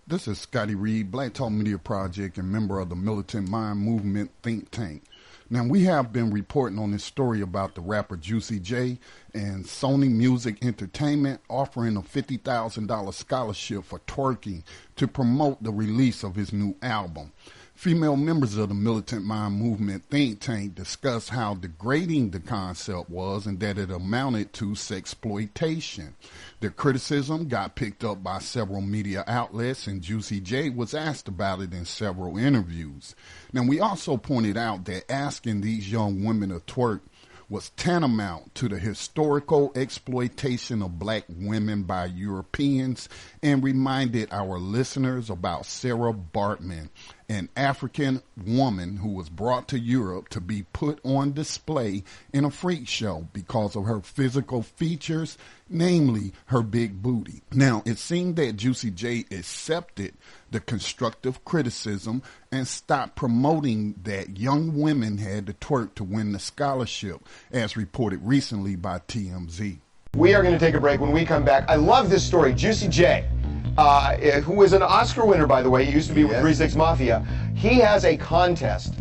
This is Scotty Reed, Black Talk Media Project and member of the Militant Mind Movement think tank. Now, we have been reporting on this story about the rapper Juicy J and Sony Music Entertainment offering a $50,000 scholarship for twerking to promote the release of his new album. Female members of the Militant Mind Movement think tank discussed how degrading the concept was and that it amounted to sexploitation. The criticism got picked up by several media outlets, and Juicy J was asked about it in several interviews. Now, we also pointed out that asking these young women to twerk was tantamount to the historical exploitation of black women by Europeans, and reminded our listeners about Sarah Bartman, an African woman who was brought to Europe to be put on display in a freak show because of her physical features, namely her big booty. Now, it seemed that Juicy J accepted the constructive criticism and stopped promoting that young women had to twerk to win the scholarship, as reported recently by TMZ. We are going to take a break. When we come back, I love this story. Juicy J, who is an Oscar winner, by the way. He used to be with 3 6 Mafia. He has a contest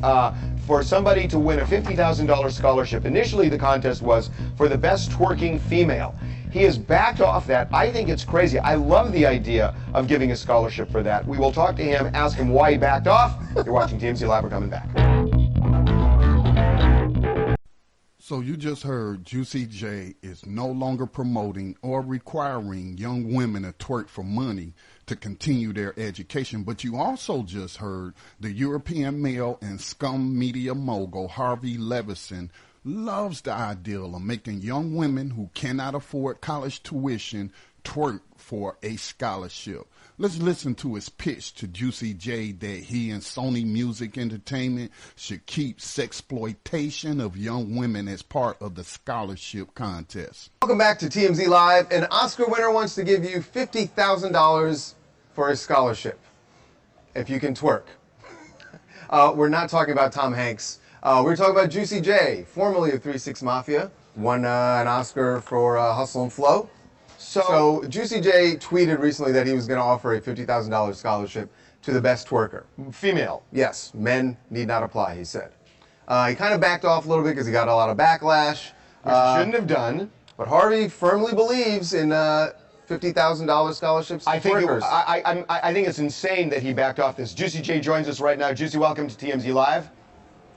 for somebody to win a $50,000 scholarship. Initially, the contest was for the best twerking female. He has backed off that. I think it's crazy. I love the idea of giving a scholarship for that. We will talk to him, ask him why he backed off. You're watching TMZ Live. We're coming back. So you just heard Juicy J is no longer promoting or requiring young women to twerk for money to continue their education. But you also just heard the European male and scum media mogul Harvey Levison loves the ideal of making young women who cannot afford college tuition twerk for a scholarship. Let's listen to his pitch to Juicy J that he and Sony Music Entertainment should keep sexploitation of young women as part of the scholarship contest. Welcome back to TMZ Live. An Oscar winner wants to give you $50,000 for a scholarship, if you can twerk. We're not talking about Tom Hanks. We're talking about Juicy J, formerly of 3 6 Mafia, won an Oscar for Hustle and Flow. So Juicy J tweeted recently that he was going to offer a $50,000 scholarship to the best twerker. Female. Yes, men need not apply, he said. He kind of backed off a little bit because he got a lot of backlash. Which he shouldn't have done. But Harvey firmly believes in $50,000 scholarships to twerkers. I think it's insane that he backed off this. Juicy J joins us right now. Juicy, welcome to TMZ Live.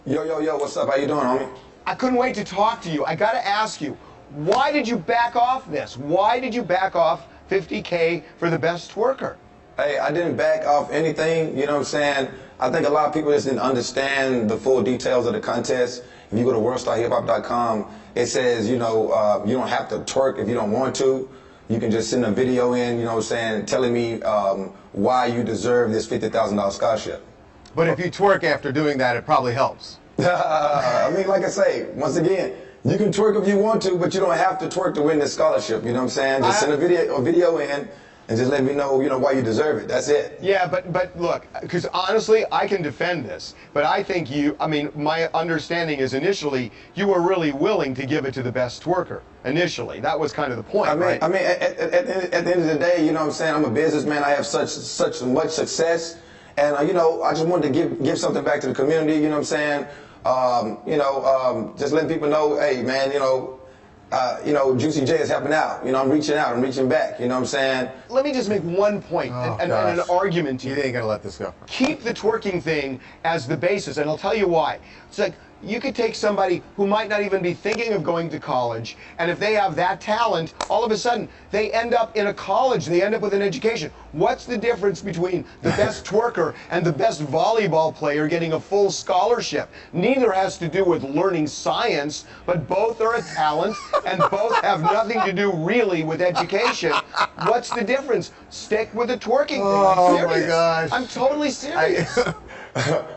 Yo, what's up? How you doing, homie? I couldn't wait to talk to you. I got to ask you, why did you back off this? Why did you back off $50K for the best twerker? Hey, I didn't back off anything, you know what I'm saying? I think a lot of people just didn't understand the full details of the contest. If you go to worldstarhiphop.com, it says, you know, you don't have to twerk if you don't want to. You can just send a video in, you know what I'm saying, telling me why you deserve this $50,000 scholarship. But if you twerk after doing that, it probably helps. I mean, like I say, once again, you can twerk if you want to, but you don't have to twerk to win this scholarship. You know what I'm saying? Just send a video in and just let me know, you know, why you deserve it. That's it. Yeah, but look, because honestly, I can defend this. But I think my understanding is initially you were really willing to give it to the best twerker. Initially, that was kind of the point, right? I mean, at the end of the day, you know what I'm saying? I'm a businessman. I have such much success. And, you know, I just wanted to give something back to the community, you know what I'm saying? Just letting people know, hey, man, you know, Juicy J is helping out. You know, I'm reaching out, I'm reaching back, you know what I'm saying? Let me just make one point and an argument to you. You ain't gonna let this go. Keep the twerking thing as the basis, and I'll tell you why. It's like, you could take somebody who might not even be thinking of going to college, and if they have that talent, all of a sudden, they end up in a college, they end up with an education. What's the difference between the best twerker and the best volleyball player getting a full scholarship? Neither has to do with learning science, but both are a talent, and both have nothing to do really with education. What's the difference? Stick with the twerking thing. Oh my gosh. I'm totally serious.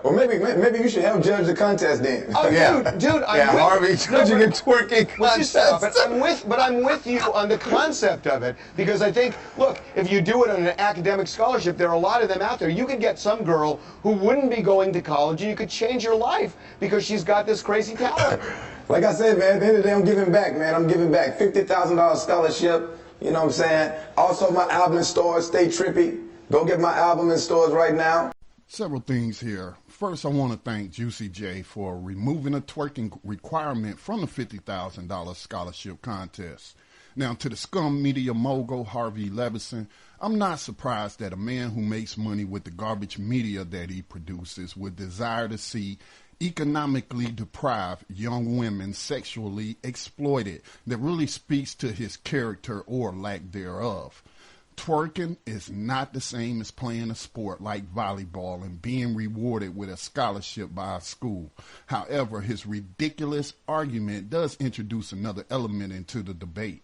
Well, maybe you should help judge the contest then. Oh, dude, Harvey judging a twerking contest. But I'm with you on the concept of it, because I think, look, if you do it on an academic scholarship, there are a lot of them out there. You could get some girl who wouldn't be going to college, and you could change her life because she's got this crazy talent. Like I said, man, at the end of the day, I'm giving back, man. I'm giving back $50,000 scholarship. You know what I'm saying? Also, my album in stores, Stay Trippy. Go get my album in stores right now. Several things here. First, I want to thank Juicy J for removing a twerking requirement from the $50,000 scholarship contest. Now, to the scum media mogul, Harvey Levison, I'm not surprised that a man who makes money with the garbage media that he produces would desire to see economically deprived young women sexually exploited. That really speaks to his character or lack thereof. Twerking is not the same as playing a sport like volleyball and being rewarded with a scholarship by a school. However, his ridiculous argument does introduce another element into the debate.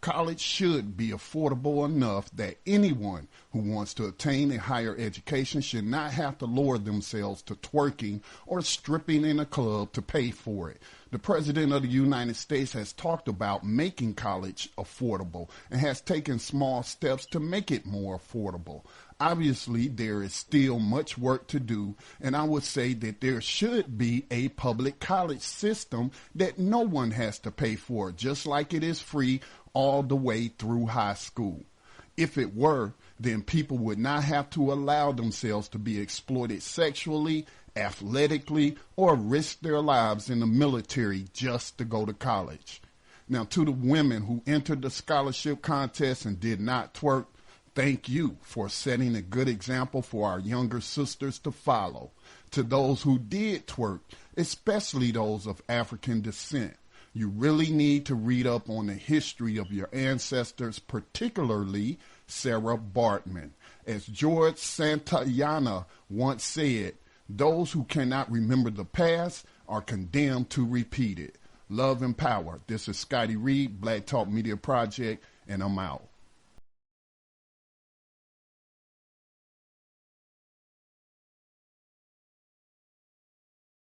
College should be affordable enough that anyone who wants to attain a higher education should not have to lower themselves to twerking or stripping in a club to pay for it. The President of the United States has talked about making college affordable and has taken small steps to make it more affordable. Obviously, there is still much work to do, and I would say that there should be a public college system that no one has to pay for, just like it is free all the way through high school. If it were, then people would not have to allow themselves to be exploited sexually, athletically, or risk their lives in the military just to go to college. Now, to the women who entered the scholarship contest and did not twerk, thank you for setting a good example for our younger sisters to follow. To those who did twerk, especially those of African descent, you really need to read up on the history of your ancestors, particularly Sarah Bartman. As George Santayana once said, those who cannot remember the past are condemned to repeat it. Love and power. This is Scotty Reed, Black Talk Media Project, and I'm out.